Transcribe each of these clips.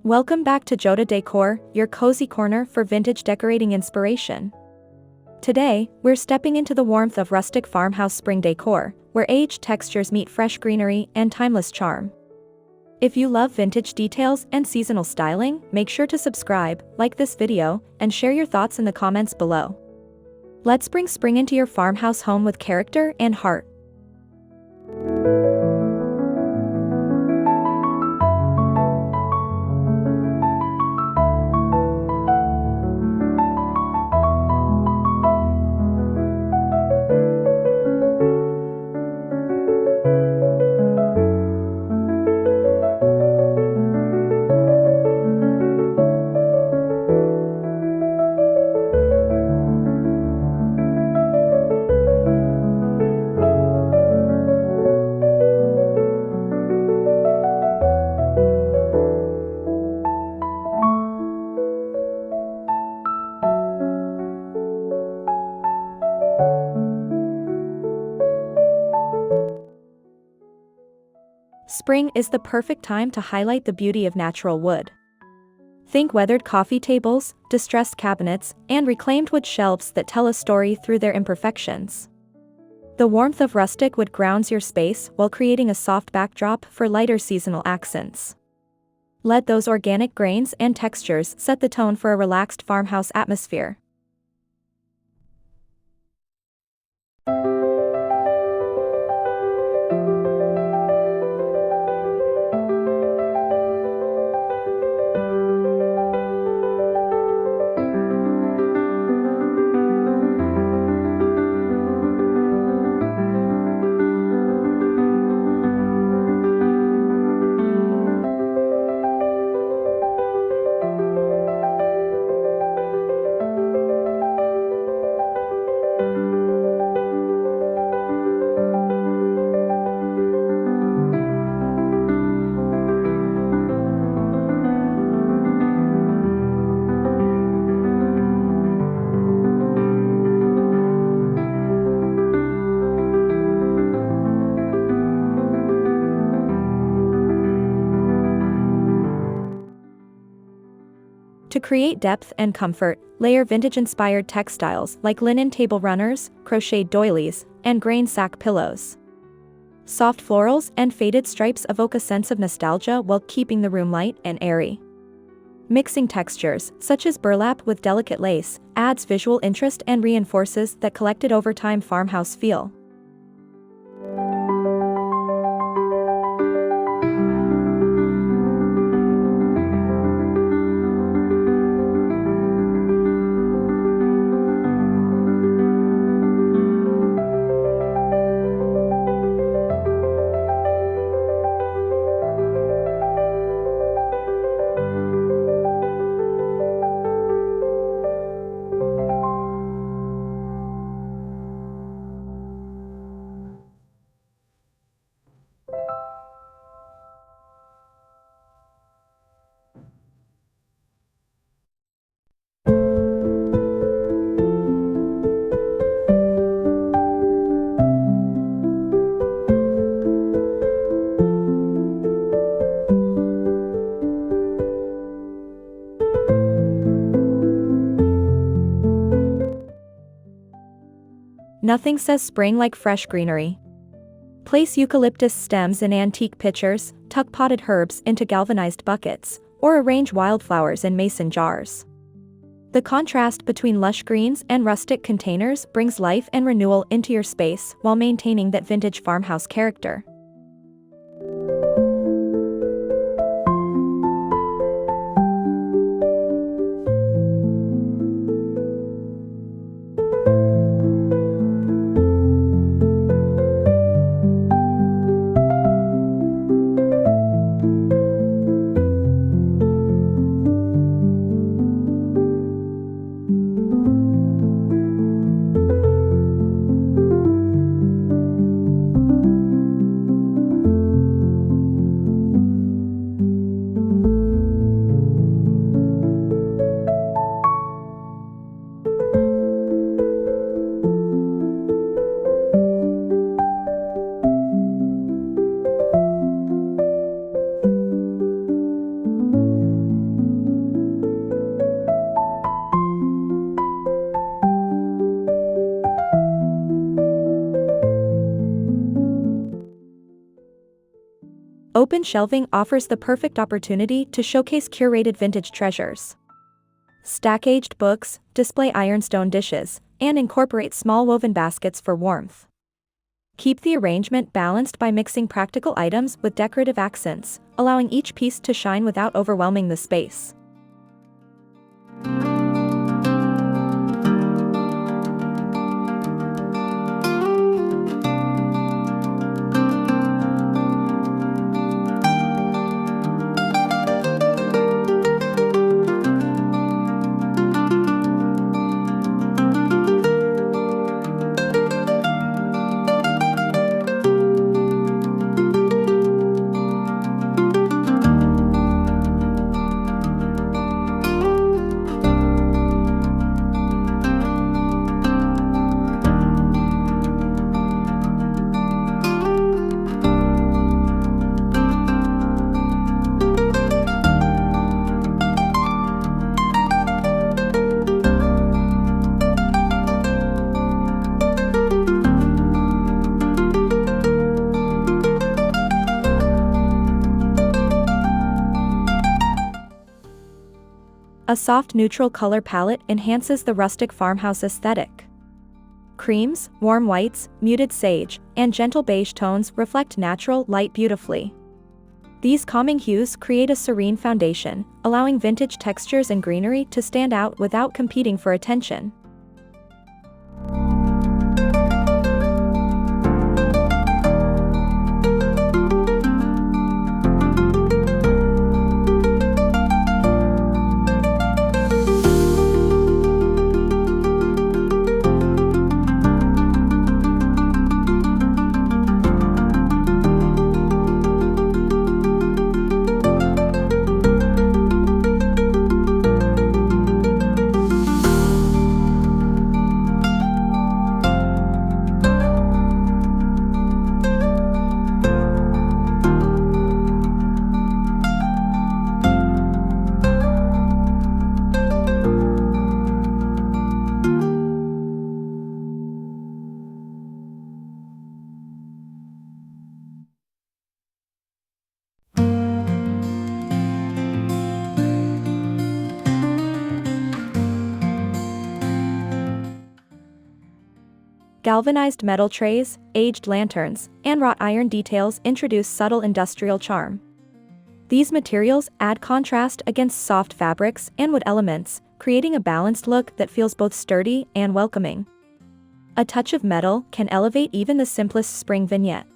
Welcome back to Joda Decor, your cozy corner for vintage decorating inspiration. Today, we're stepping into the warmth of rustic farmhouse spring decor, where aged textures meet fresh greenery and timeless charm. If you love vintage details and seasonal styling, make sure to subscribe, like this video, and share your thoughts in the comments below. Let's bring spring into your farmhouse home with character and heart. Spring is the perfect time to highlight the beauty of natural wood. Think weathered coffee tables, distressed cabinets, and reclaimed wood shelves that tell a story through their imperfections. The warmth of rustic wood grounds your space while creating a soft backdrop for lighter seasonal accents. Let those organic grains and textures set the tone for a relaxed farmhouse atmosphere. To create depth and comfort, layer vintage-inspired textiles like linen table runners, crocheted doilies, and grain sack pillows. Soft florals and faded stripes evoke a sense of nostalgia while keeping the room light and airy. Mixing textures, such as burlap with delicate lace, adds visual interest and reinforces that collected over time farmhouse feel. Nothing says spring like fresh greenery. Place eucalyptus stems in antique pitchers, tuck potted herbs into galvanized buckets, or arrange wildflowers in mason jars. The contrast between lush greens and rustic containers brings life and renewal into your space while maintaining that vintage farmhouse character. Open shelving offers the perfect opportunity to showcase curated vintage treasures. Stack aged books, display ironstone dishes, and incorporate small woven baskets for warmth. Keep the arrangement balanced by mixing practical items with decorative accents, allowing each piece to shine without overwhelming the space. A soft neutral color palette enhances the rustic farmhouse aesthetic. Creams, warm whites, muted sage, and gentle beige tones reflect natural light beautifully. These calming hues create a serene foundation, allowing vintage textures and greenery to stand out without competing for attention. Galvanized metal trays, aged lanterns, and wrought iron details introduce subtle industrial charm. These materials add contrast against soft fabrics and wood elements, creating a balanced look that feels both sturdy and welcoming. A touch of metal can elevate even the simplest spring vignette.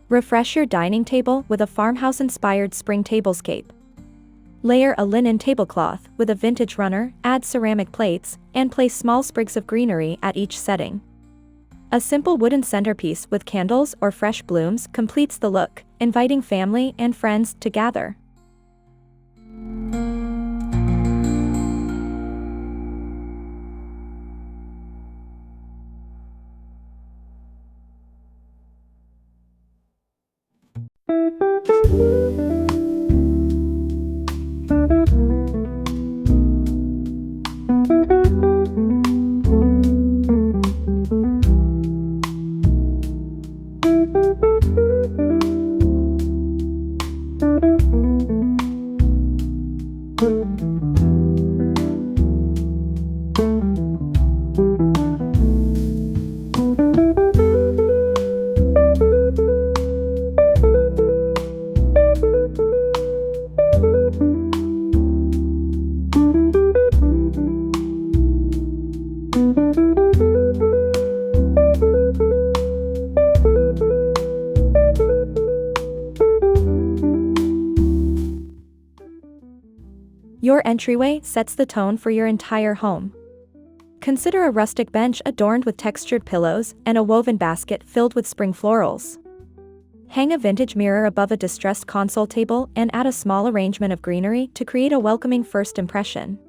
Refresh your dining table with a farmhouse-inspired spring tablescape. Layer a linen tablecloth with a vintage runner, add ceramic plates, and place small sprigs of greenery at each setting. A simple wooden centerpiece with candles or fresh blooms completes the look, inviting family and friends to gather. Your entryway sets the tone for your entire home. Consider a rustic bench adorned with textured pillows and a woven basket filled with spring florals. Hang a vintage mirror above a distressed console table and add a small arrangement of greenery to create a welcoming first impression.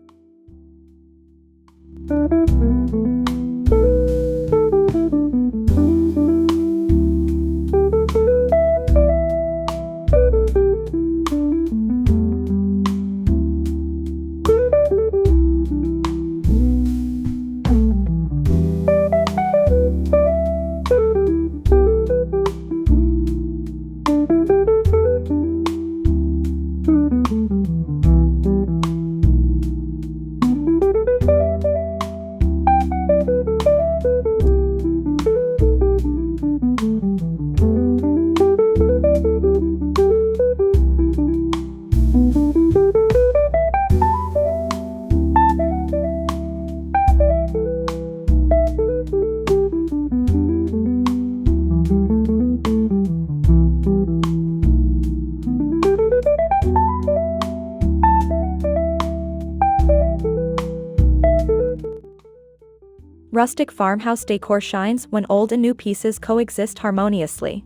Rustic farmhouse decor shines when old and new pieces coexist harmoniously.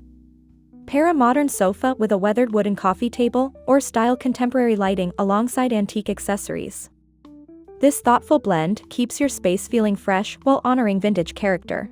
Pair a modern sofa with a weathered wooden coffee table, or style contemporary lighting alongside antique accessories. This thoughtful blend keeps your space feeling fresh while honoring vintage character.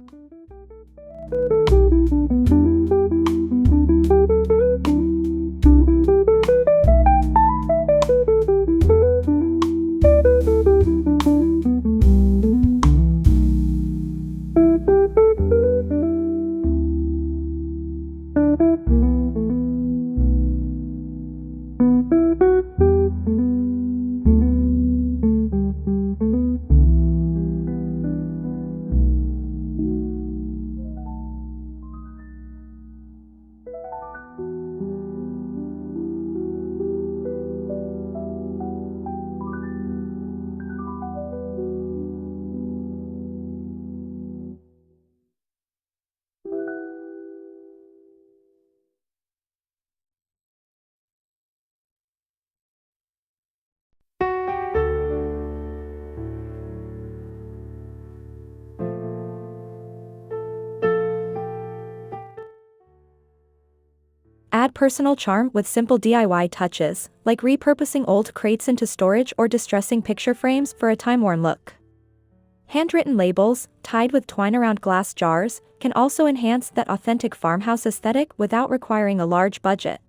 Add personal charm with simple DIY touches, like repurposing old crates into storage or distressing picture frames for a time-worn look. Handwritten labels, tied with twine around glass jars, can also enhance that authentic farmhouse aesthetic without requiring a large budget.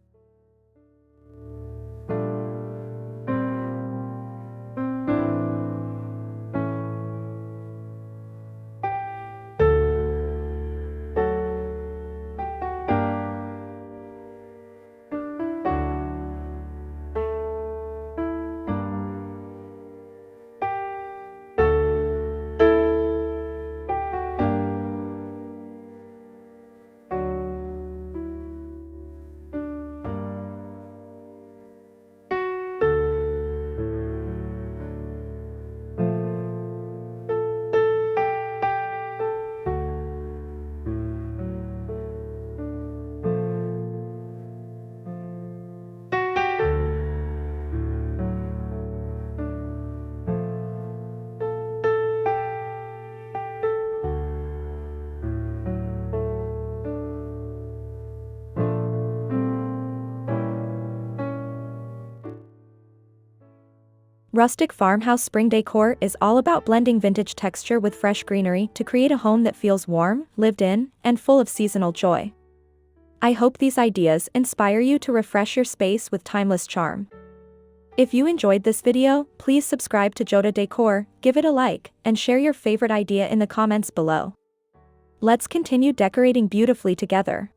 Rustic farmhouse spring decor is all about blending vintage texture with fresh greenery to create a home that feels warm, lived in, and full of seasonal joy. I hope these ideas inspire you to refresh your space with timeless charm. If you enjoyed this video, please subscribe to Joda Decor, give it a like, and share your favorite idea in the comments below. Let's continue decorating beautifully together.